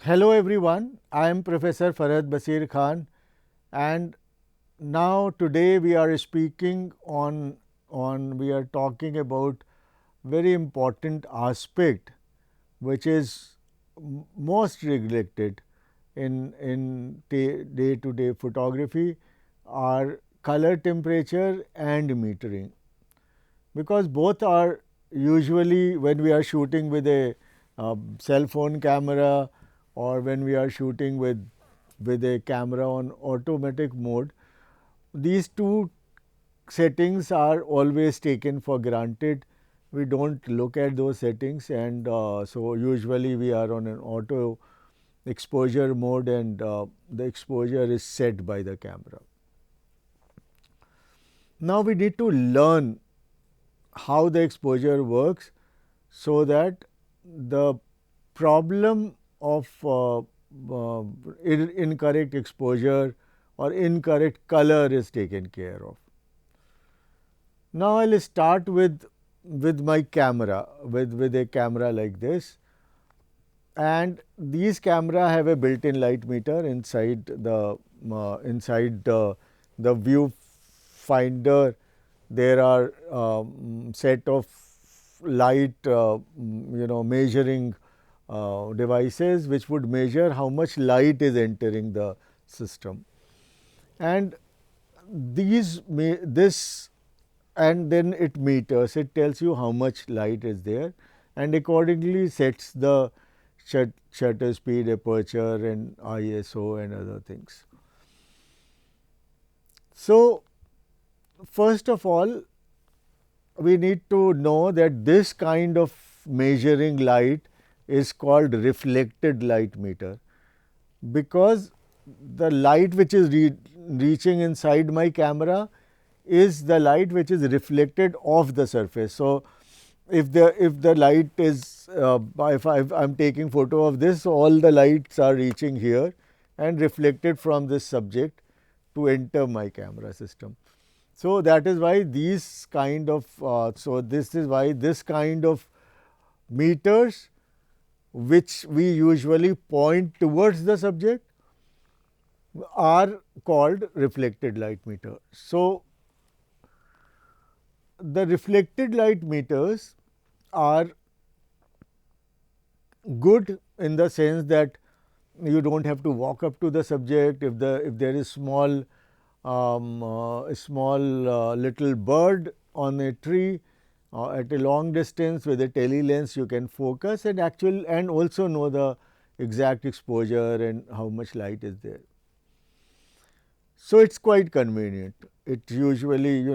Hello everyone, I am Professor Farhad Basir Khan, and now today we are speaking on we are talking about very important aspect which is most neglected in day to day photography are color temperature and metering, because both are usually when we are shooting with a cell phone camera or when we are shooting with a camera on automatic mode, these two settings are always taken for granted. We don't look at those settings, and so usually we are on an auto exposure mode, and the exposure is set by the camera. Now we need to learn how the exposure works, so that the problem of incorrect exposure or incorrect color is taken care of. Now, I will start with my camera, with a camera like this, and these camera have a built-in light meter inside the viewfinder. There are set of light measuring devices which would measure how much light is entering the system, and this and then it meters, it tells you how much light is there, and accordingly sets the shutter speed, aperture and ISO and other things. So, first of all, we need to know that this kind of measuring light is called reflected light meter, because the light which is reaching inside my camera is the light which is reflected off the surface. So, if the light is if I am taking photo of this, all the lights are reaching here and reflected from this subject to enter my camera system. So, that is why these kind of this is why this kind of meters which we usually point towards the subject are called reflected light meter. So, the reflected light meters are good in the sense that you do not have to walk up to the subject. If there is small little bird on a tree at a long distance, with a tele lens you can focus and also know the exact exposure and how much light is there. So, it is quite convenient. It usually,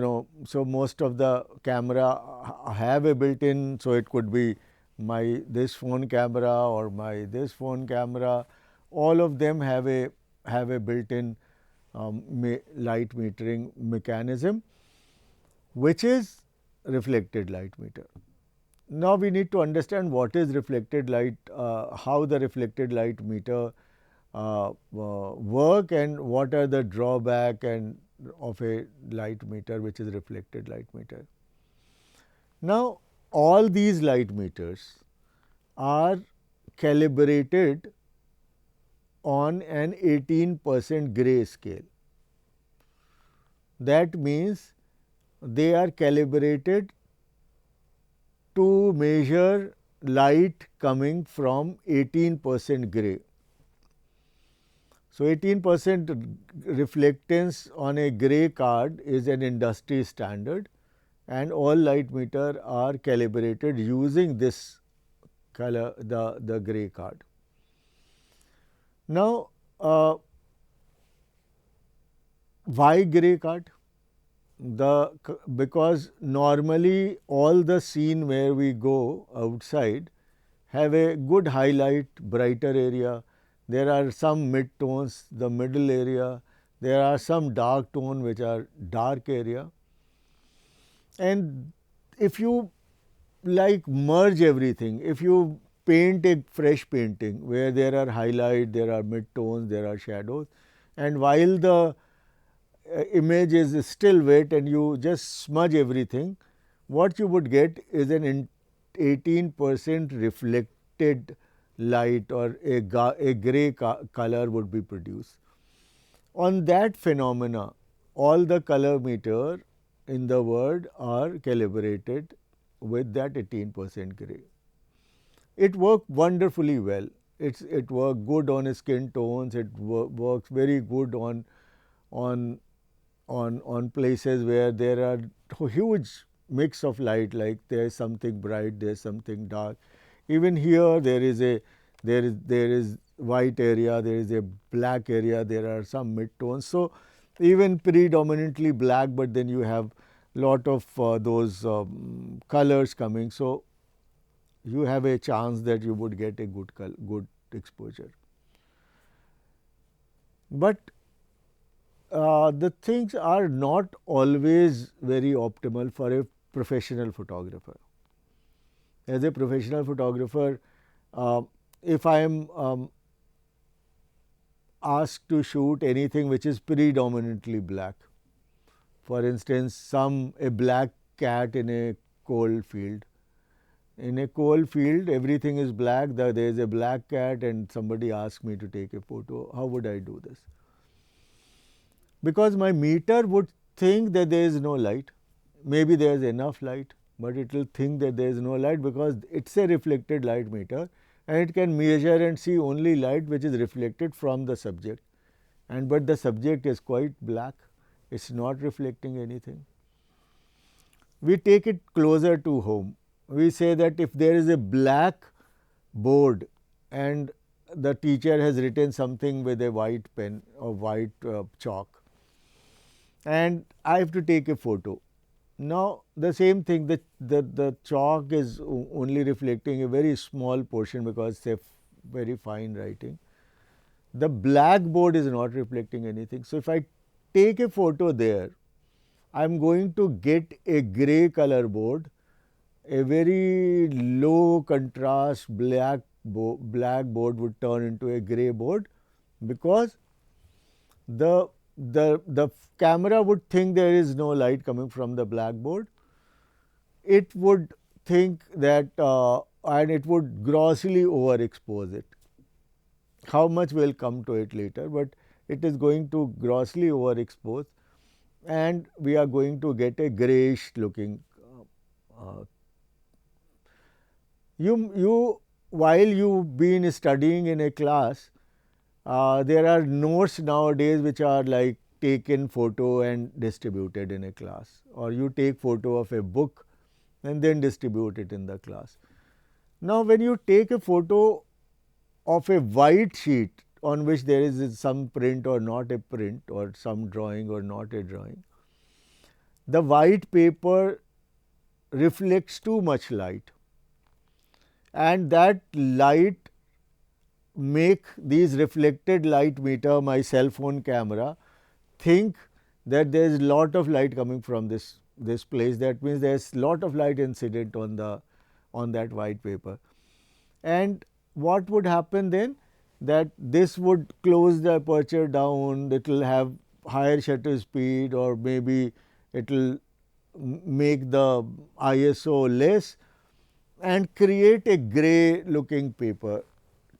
so most of the camera have a built in. So, it could be my this phone camera or my this phone camera, all of them have a built in light metering mechanism, which is reflected light meter. Now, we need to understand what is reflected light, how the reflected light meter work, and what are the drawback and of a light meter which is reflected light meter. Now, all these light meters are calibrated on an 18% gray scale. That means they are calibrated to measure light coming from 18% gray. So, 18% reflectance on a gray card is an industry standard, and all light meter are calibrated using this color, the gray card. Now, why gray card? Because normally all the scene where we go outside have a good highlight, brighter area. There are some mid tones, the middle area. There are some dark tone which are dark area. And if you like merge everything, if you paint a fresh painting where there are highlight, there are mid tones, there are shadows, and while the image is still wet and you just smudge everything, what you would get is an 18% reflected light or a gray color would be produced. On that phenomena, all the color meter in the world are calibrated with that 18% gray. It worked wonderfully well. It worked good on skin tones. It works very good on on places where there are huge mix of light, like there is something bright, there is something dark. Even here there is white area, there is a black area, there are some mid tones. So even predominantly black, but then you have lot of those colors coming. So you have a chance that you would get a good exposure. But the things are not always very optimal for a professional photographer. As a professional photographer, if I am asked to shoot anything which is predominantly black, for instance, a black cat in a coal field. In a coal field, everything is black. There is a black cat, and somebody asks me to take a photo. How would I do this? Because my meter would think that there is no light. Maybe there is enough light, but it will think that there is no light because it's a reflected light meter, and it can measure and see only light which is reflected from the subject. And but the subject is quite black. It's not reflecting anything. We take it closer to home. We say that if there is a black board and the teacher has written something with a white pen or white chalk, and I have to take a photo. Now, the same thing, the chalk is only reflecting a very small portion because it is a very fine writing. The blackboard is not reflecting anything. So, if I take a photo there, I am going to get a gray color board, a very low contrast black board would turn into a gray board, because the camera would think there is no light coming from the blackboard. It would think that and it would grossly overexpose it. How much will come to it later, but it is going to grossly overexpose, and we are going to get a grayish looking. While you've been studying in a class, there are notes nowadays which are like taken photo and distributed in a class, or you take photo of a book and then distribute it in the class. Now, when you take a photo of a white sheet on which there is some print or not a print, or some drawing or not a drawing, the white paper reflects too much light, and that light make these reflected light meter, my cell phone camera, think that there is lot of light coming from this place. That means there is lot of light incident on that white paper. And what would happen then? That this would close the aperture down, it will have higher shutter speed, or maybe it will make the ISO less and create a gray looking paper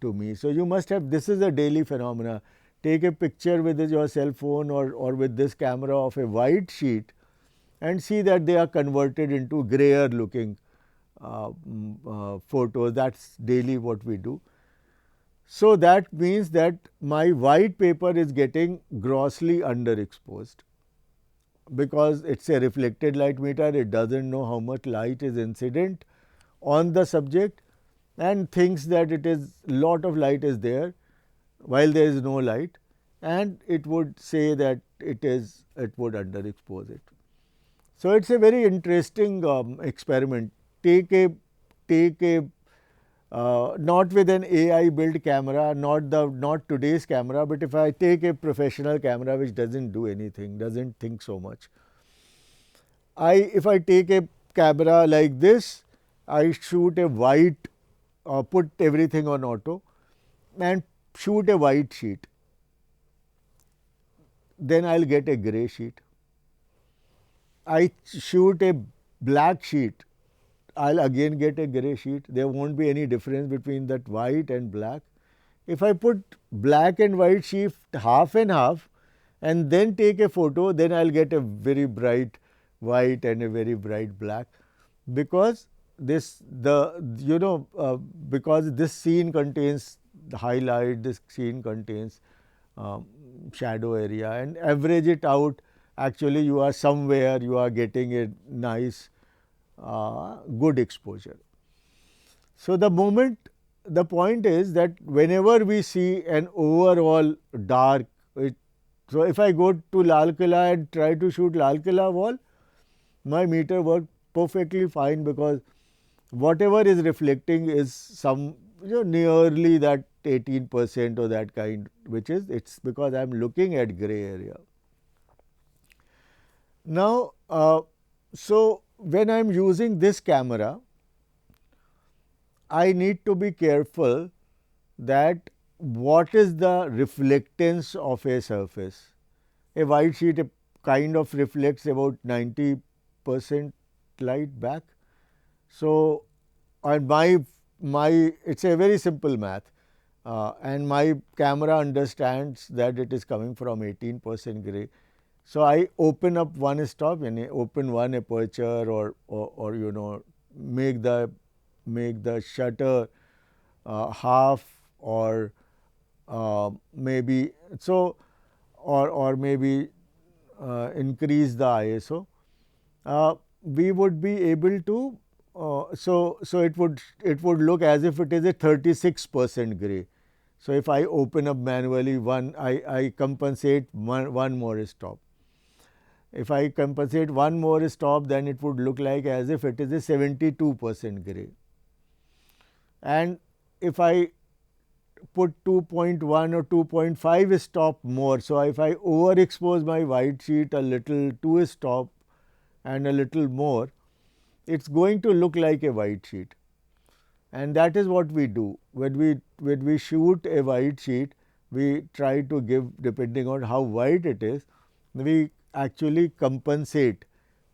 to me. So, you must have, this is a daily phenomena. Take a picture with your cell phone or with this camera of a white sheet and see that they are converted into grayer looking photos. That is daily what we do. So, that means that my white paper is getting grossly underexposed, because it is a reflected light meter. It does not know how much light is incident on the subject, and thinks that it is lot of light is there while there is no light, and it would say that it would underexpose it. So, it is a very interesting experiment. Take a not with an AI built camera, not today's camera, but if I take a professional camera which does not do anything, does not think so much. If I take a camera like this, I shoot a white, put everything on auto and shoot a white sheet, then I will get a gray sheet. I shoot a black sheet, I'll again get a gray sheet. There won't be any difference between that white and black. If I put black and white sheet half and half and then take a photo, then I'll get a very bright white and a very bright black, because this because this scene contains the highlight, this scene contains shadow area, and average it out, actually you are somewhere, you are getting a nice good exposure. So, the point is that whenever we see an overall dark, so if I go to Lal Killa and try to shoot Lal Killa wall, my meter worked perfectly fine, because whatever is reflecting is some nearly that 18% or that kind, which is it's because I am looking at gray area. Now, so when I am using this camera, I need to be careful that what is the reflectance of a surface. A white sheet kind of reflects about 90% light back. So, and it's a very simple math, and my camera understands that it is coming from 18% gray. So, I open up one stop and open one aperture, or make the shutter half, or maybe so, or maybe increase the ISO. We would be able to so it would look as if it is a 36% gray. So, if I open up manually I compensate one more stop. If I compensate one more stop, then it would look like as if it is a 72% gray. And if I put 2.1 or 2.5 stop more, so if I overexpose my white sheet a little, 2 stop and a little more, it's going to look like a white sheet. And that is what we do when we shoot a white sheet. We try to give, depending on how white it is, we actually compensate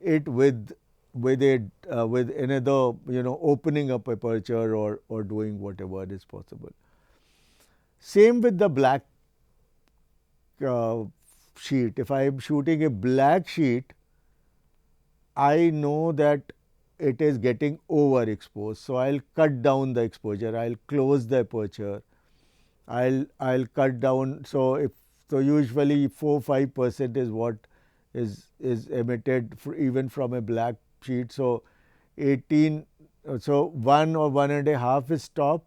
it with another opening up aperture, or doing whatever is possible. Same with the black sheet. If I am shooting a black sheet, I know that it is getting overexposed. So, I will cut down the exposure, I will close the aperture, I will cut down. So, usually 4-5% is what is emitted even from a black sheet. So, 18, so 1 or 1.5 stop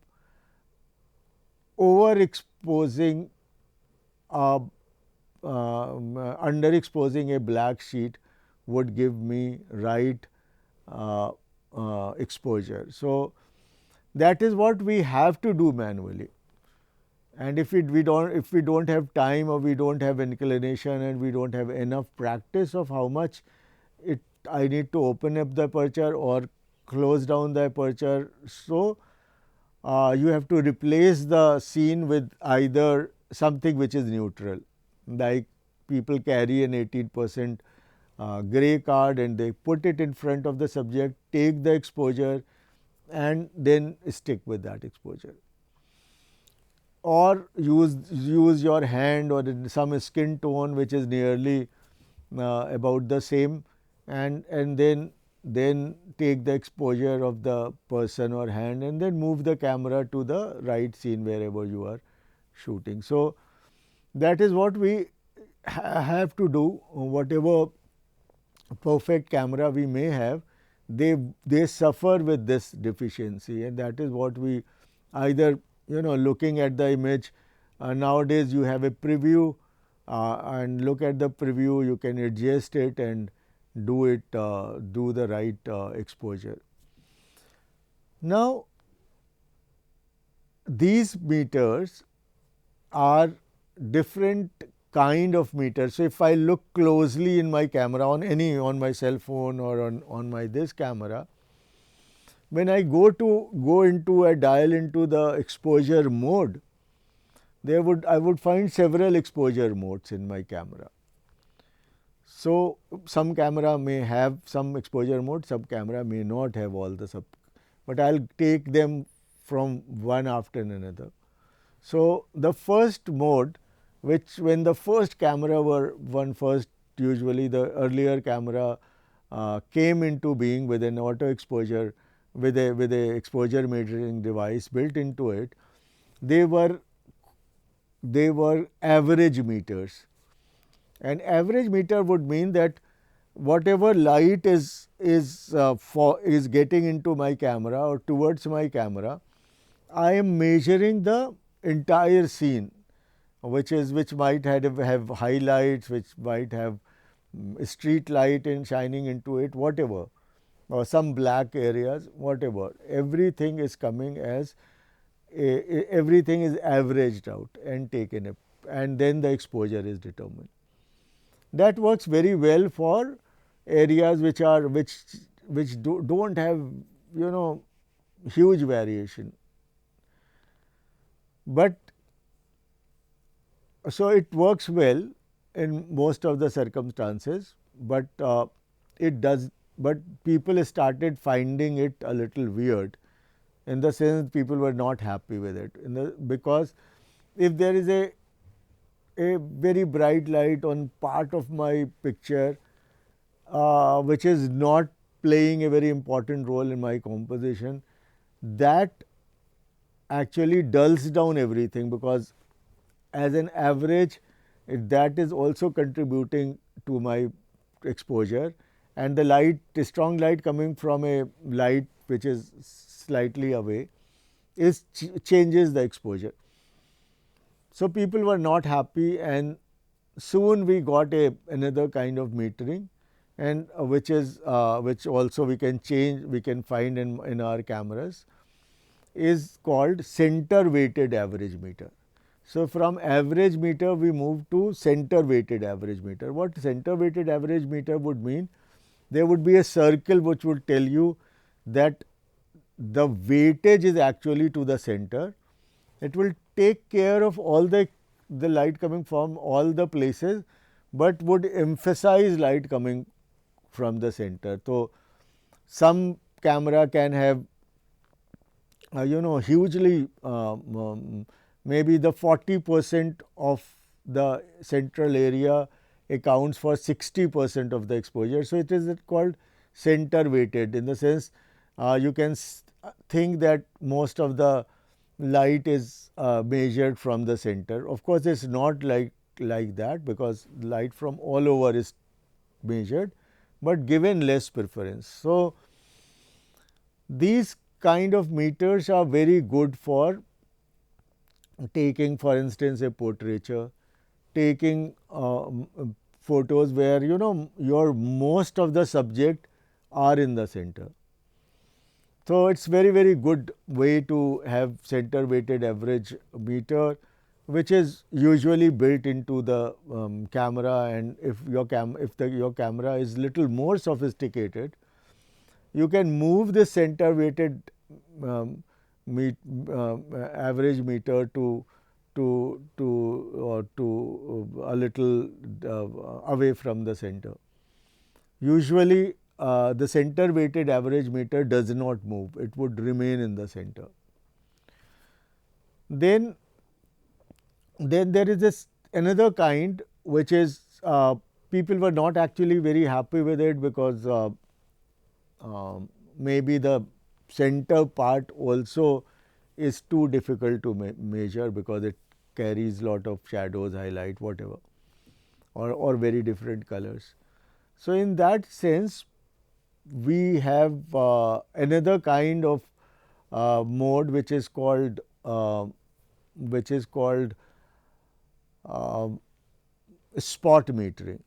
overexposing underexposing a black sheet would give me right exposure. So, that is what we have to do manually. And if we don't have time, or we don't have inclination, and we don't have enough practice of how much I need to open up the aperture or close down the aperture. So, you have to replace the scene with either something which is neutral, like people carry an 18% gray card and they put it in front of the subject, take the exposure and then stick with that exposure, or use your hand or some skin tone which is nearly about the same, and then take the exposure of the person or hand, and then move the camera to the right scene wherever you are shooting. So, that is what we have to do. Whatever perfect camera we may have, they suffer with this deficiency, and that is what we either looking at the image. Nowadays, you have a preview, and look at the preview, you can adjust it and do the right exposure. Now, these meters are different kind of meters. So, if I look closely in my camera on my cell phone or on my this camera, when I go into a dial into the exposure mode, I would find several exposure modes in my camera. So, some camera may have some exposure mode, some camera may not have all the but I will take them from one after another. So, the first mode, which when the first camera were one first, usually the earlier camera came into being with an auto exposure, with a exposure metering device built into it, they were average meters. An average meter would mean that whatever light is getting into my camera or towards my camera, I am measuring the entire scene, which might have highlights, which might have street light and shining into it, whatever, or some black areas, whatever. Everything is coming as everything is averaged out and taken up, and then the exposure is determined. That works very well for areas which don't have, huge variation. But so it works well in most of the circumstances, but but people started finding it a little weird, in the sense people were not happy with it, because if there is a very bright light on part of my picture, which is not playing a very important role in my composition, that actually dulls down everything, because as an average that is also contributing to my exposure, and the light, strong light coming from a light which is slightly away changes the exposure. So, people were not happy, and soon we got another kind of metering, and which also we can change, we can find in our cameras, is called center weighted average meter. So, from average meter we move to center weighted average meter. What center weighted average meter would mean? There would be a circle which would tell you that the weightage is actually to the center. It will take care of all the light coming from all the places, but would emphasize light coming from the center. So, some camera can have hugely maybe the 40% of the central area accounts for 60% of the exposure. So, it is called center weighted, in the sense you can think that most of the light is measured from the center. Of course, it is not like that, because light from all over is measured, but given less preference. So, these kind of meters are very good for taking, for instance, a portraiture, taking photos where your most of the subject are in the center. So, it is very good way to have center weighted average meter, which is usually built into the camera, and if your camera is little more sophisticated, you can move the center weighted um, average meter to a little away from the center. Usually, the center weighted average meter does not move, it would remain in the center. Then there is this another kind, which is people were not actually very happy with it, because maybe the center part also is too difficult to measure, because it carries lot of shadows, highlight, whatever, or very different colors. So, in that sense, we have another kind of mode which is called spot metering.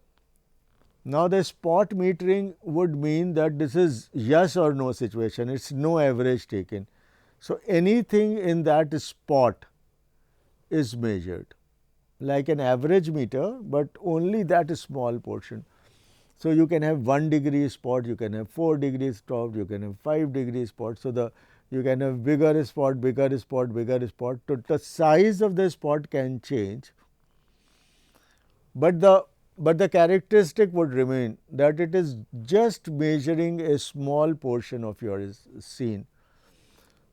Now, the spot metering would mean that this is yes or no situation, it is no average taken. So, anything in that spot is measured like an average meter, but only that small portion. So, you can have 1 degree spot, you can have 4 degree spot, you can have 5 degree spot. So, you can have bigger spot, bigger spot, bigger spot. So, the size of the spot can change, but the but the characteristic would remain that it is just measuring a small portion of your scene.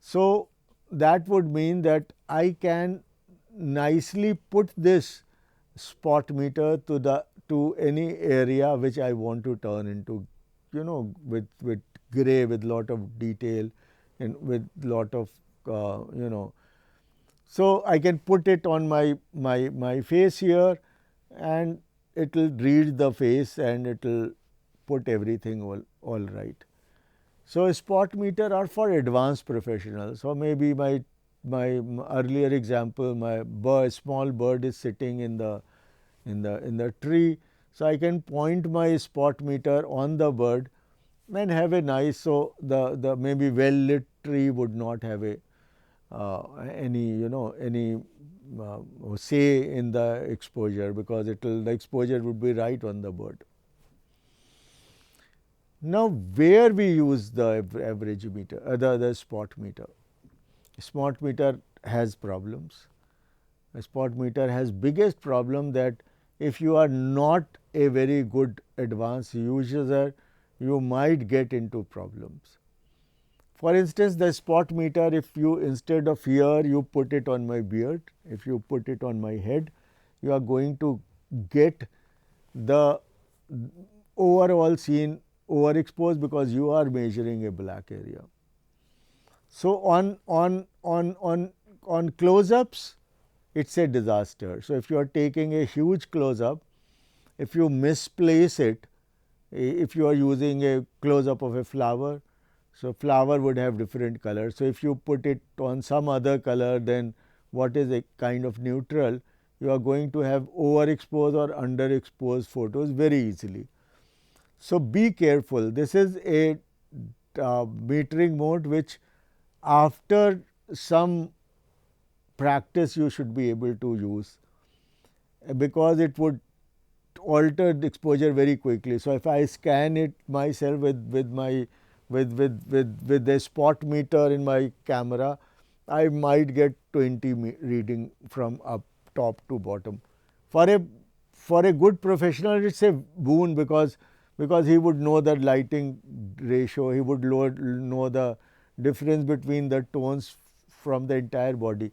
So, that would mean that I can nicely put this spot meter to any area which I want to turn into, with gray, with lot of detail and with lot of so I can put it on my face here, and it will read the face and it will put everything all right. So, spot meter are for advanced professionals. So, maybe my earlier example, my small bird is sitting in the tree. So, I can point my spot meter on the bird and have a nice. So, the maybe well lit tree would not have a any any say in the exposure, because the exposure would be right on the bird. Now, where we use the average meter, the spot meter? Spot meter has problems. A spot meter has biggest problem that if you are not a very good advanced user, you might get into problems. For instance, the spot meter, if you instead of here you put it on my beard, if you put it on my head, you are going to get the overall scene overexposed, because you are measuring a black area. So, on close-ups, it's a disaster. So, if you are taking a huge close-up, if you misplace it, if you are using a close-up of a flower, so flower would have different colors. So, if you put it on some other color than what is a kind of neutral, you are going to have overexposed or underexposed photos very easily. So, be careful. This is a metering mode which after some practice you should be able to use, because it would alter the exposure very quickly. So, if I scan it myself with a spot meter in my camera, I might get 20 reading from up top to bottom. For a good professional, it's a boon, because he would know the lighting ratio, he would know the difference between the tones from the entire body.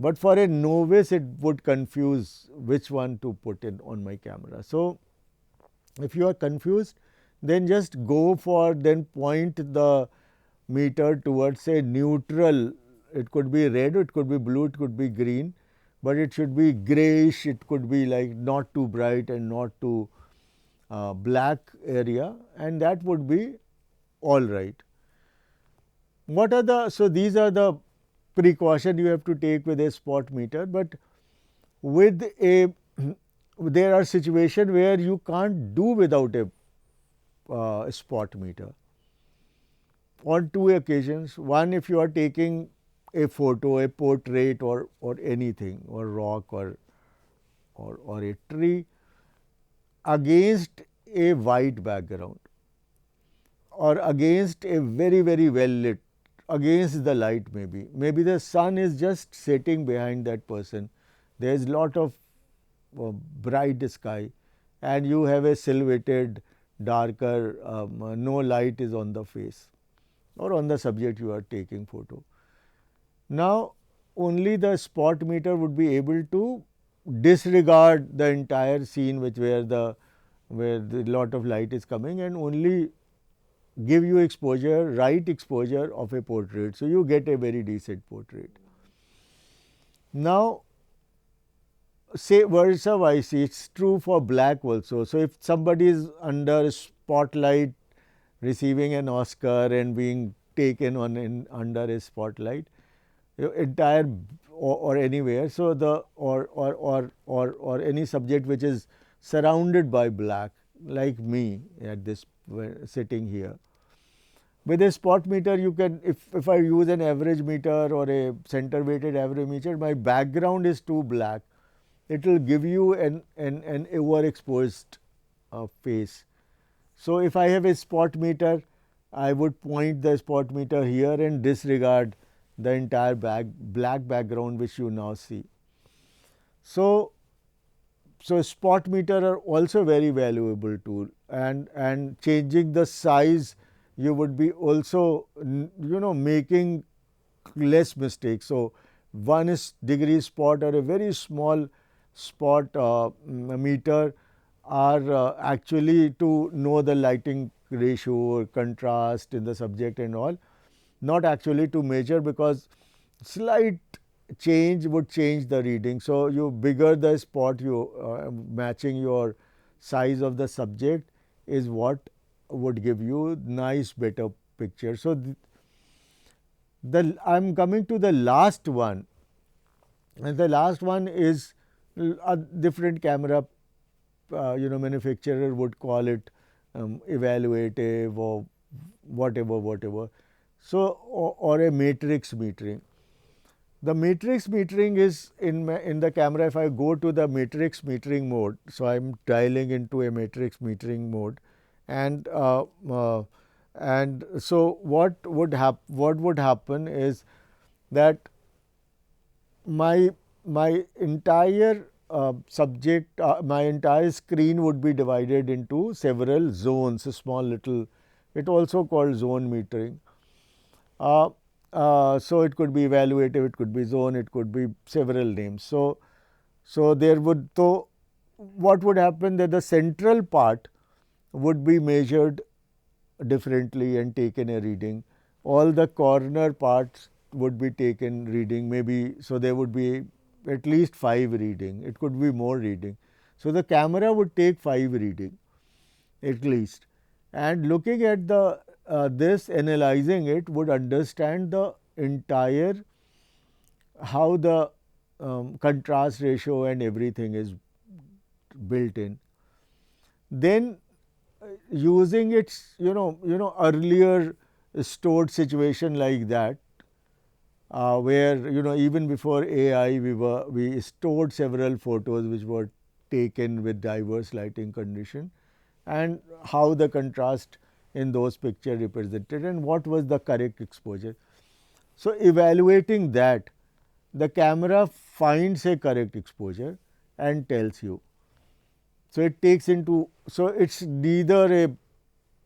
But for a novice, it would confuse which one to put in on my camera. So, if you are confused, then just go for, then point the meter towards a neutral. It could be red, it could be blue, it could be green, but it should be grayish. It could be like not too bright and not too black area, and that would be all right. What are the, so these are the precaution you have to take with a spot meter, but with a there are situations where you can't do without a spot meter. On two occasions, one, if you are taking a photo, a portrait, or anything, or rock, or a tree against a white background, or against a very well lit, against the light, maybe the sun is just setting behind that person, there is lot of bright sky, and you have a silhouetted darker, no light is on the face or on the subject you are taking photo. Now, only the spot meter would be able to disregard the entire scene where the lot of light is coming, and only give you exposure, right exposure of a portrait. So, you get a very decent portrait. Now, say versa vice, it is true for black also. So, if somebody is under spotlight receiving an Oscar and being taken under a spotlight, entire or anywhere. So, the or any subject which is surrounded by black, like me at this sitting here. With a spot meter, you can, if I use an average meter or a center weighted average meter, my background is too black, it will give you an overexposed face. So, if I have a spot meter, I would point the spot meter here and disregard the entire black background which you now see. So, so spot meter are also very valuable tool, and changing the size, you would be also making less mistakes. So, 1 is degree spot or a very small spot meter are actually to know the lighting ratio or contrast in the subject and all, not actually to measure, because slight change would change the reading. So, you bigger the spot, you matching your size of the subject is what would give you nice better picture. So, I am coming to the last one, and the last one is a different camera manufacturer would call it evaluative or whatever. So, or a matrix metering. The matrix metering is in the camera. If I go to the matrix metering mode, so I am dialing into a matrix metering mode, and so what would happen is that my entire subject, my entire screen would be divided into several zones, small little, it also called zone metering. So, it could be evaluative, it could be zone, it could be several names. So there would, so what would happen, that the central part would be measured differently and taken a reading. All the corner parts would be taken reading, maybe. So, there would be at least 5 reading, it could be more reading. So, the camera would take 5 reading at least, and looking at the this, analyzing it, would understand the entire how the contrast ratio and everything is built in. Then using its earlier stored situation like that, where even before AI we stored several photos which were taken with diverse lighting condition, and how the contrast in those picture represented and what was the correct exposure. So, evaluating that, the camera finds a correct exposure and tells you. So, it takes into, so it is neither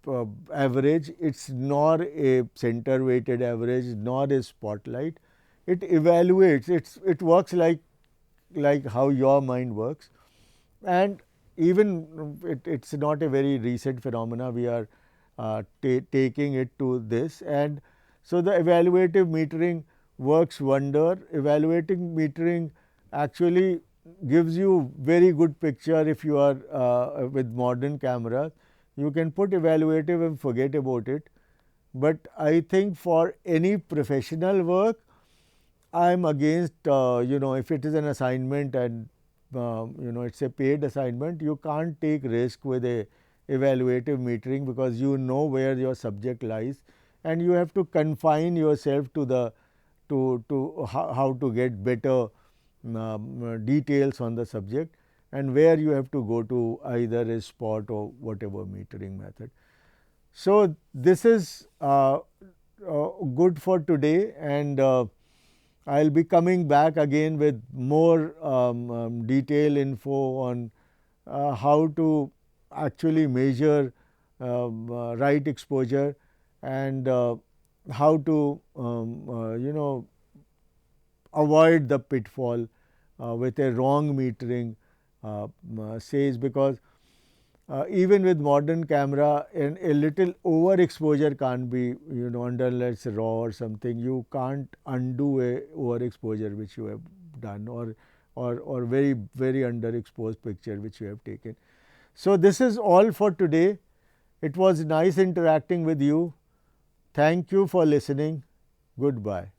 a average, it is nor a center weighted average, nor a spotlight. It evaluates, it works like how your mind works, and even it is not a very recent phenomena, we are taking it to this. And so, the evaluative metering works wonder. Evaluating metering actually gives you very good picture. If you are with modern cameras, you can put evaluative and forget about it, but I think for any professional work, I am against if it is an assignment and it is a paid assignment, you can't take risk with a evaluative metering, because you know where your subject lies, and you have to confine yourself to the to how to get better details on the subject, and where you have to go to either a spot or whatever metering method. So, this is good for today, and I will be coming back again with more detailed info on how to actually measure right exposure, and how to avoid the pitfall with a wrong metering says, because even with modern camera, and a little overexposure can't be, under, let us say, raw or something, you can't undo a overexposure which you have done, or very underexposed picture which you have taken. So, this is all for today. It was nice interacting with you. Thank you for listening. Goodbye.